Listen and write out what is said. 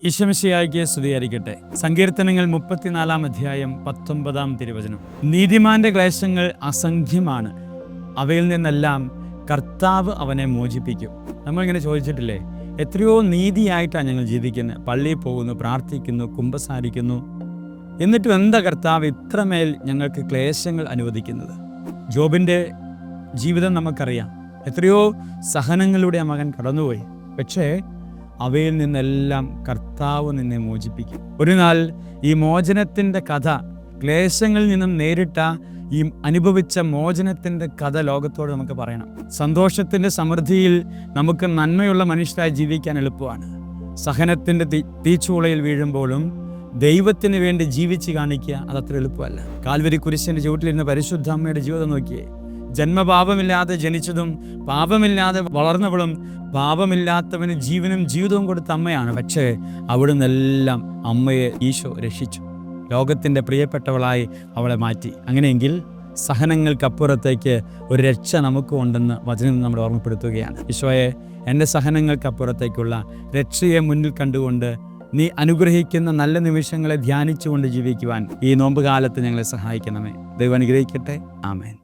ഈശോമിശിഹായ്ക്ക് സ്തുതിയായിരിക്കട്ടെ. സങ്കീർത്തനങ്ങൾ 34 അധ്യായം 19 തിരുവചനം. നീതിമാന്റെ ക്ലേശങ്ങൾ അസംഖ്യമാണ്, അവയിൽ നിന്നെല്ലാം കർത്താവ് അവനെ മോചിപ്പിക്കും. നമ്മളിങ്ങനെ ചോദിച്ചിട്ടില്ലേ, എത്രയോ നീതിയായിട്ടാണ് ഞങ്ങൾ ജീവിക്കുന്നത്, പള്ളിയിൽ പോകുന്നു, പ്രാർത്ഥിക്കുന്നു, കുമ്പസാരിക്കുന്നു, എന്നിട്ടും എന്താ കർത്താവ് ഇത്രമേൽ ഞങ്ങൾക്ക് ക്ലേശങ്ങൾ അനുവദിക്കുന്നത്? ജോബിൻ്റെ ജീവിതം നമുക്കറിയാം. എത്രയോ സഹനങ്ങളിലൂടെ ആ മകൻ കടന്നുപോയി. പക്ഷേ അവയിൽ നിന്നെല്ലാം കർത്താവ് നിന്നെ മോചിപ്പിക്കും. ഒരു നാൾ ഈ മോചനത്തിൻ്റെ കഥ, ക്ലേശങ്ങളിൽ നിന്നും നേരിട്ട ഈ അനുഭവിച്ച മോചനത്തിൻ്റെ കഥ ലോകത്തോട് നമുക്ക് പറയണം. സന്തോഷത്തിൻ്റെ സമൃദ്ധിയിൽ നമുക്ക് നന്മയുള്ള മനുഷ്യരായി ജീവിക്കാൻ എളുപ്പമാണ്. സഹനത്തിൻ്റെ തീച്ചൂളയിൽ വീഴുമ്പോഴും ദൈവത്തിന് വേണ്ടി ജീവിച്ച് കാണിക്കുക അതത്ര എളുപ്പമല്ല. കാൽവരി കുരിശിൻ്റെ ചുവട്ടിലിരുന്ന പരിശുദ്ധ അമ്മയുടെ ജീവിതം നോക്കിയേ. ജന്മപാപമില്ലാതെ ജനിച്ചതും പാപമില്ലാതെ വളർന്നവളും പാപമില്ലാത്തവന് ജീവനും ജീവിതവും കൊടുത്ത അമ്മയാണ്. പക്ഷേ അവിടുന്ന് എല്ലാം അമ്മയെ ഈശോ രക്ഷിച്ചു, ലോകത്തിൻ്റെ പ്രിയപ്പെട്ടവളായി അവളെ മാറ്റി. അങ്ങനെയെങ്കിൽ സഹനങ്ങൾക്കപ്പുറത്തേക്ക് ഒരു രക്ഷ നമുക്കും ഉണ്ടെന്ന് വചനം നമ്മൾ ഓർമ്മപ്പെടുത്തുകയാണ്. ഈശോയെ, എൻ്റെ സഹനങ്ങൾക്കപ്പുറത്തേക്കുള്ള രക്ഷയെ മുന്നിൽ കണ്ടുകൊണ്ട് നീ അനുഗ്രഹിക്കുന്ന നല്ല നിമിഷങ്ങളെ ധ്യാനിച്ചുകൊണ്ട് ജീവിക്കുവാൻ ഈ നോമ്പ് കാലത്ത് ഞങ്ങളെ സഹായിക്കണമേ. ദൈവം അനുഗ്രഹിക്കട്ടെ. ആമേൻ.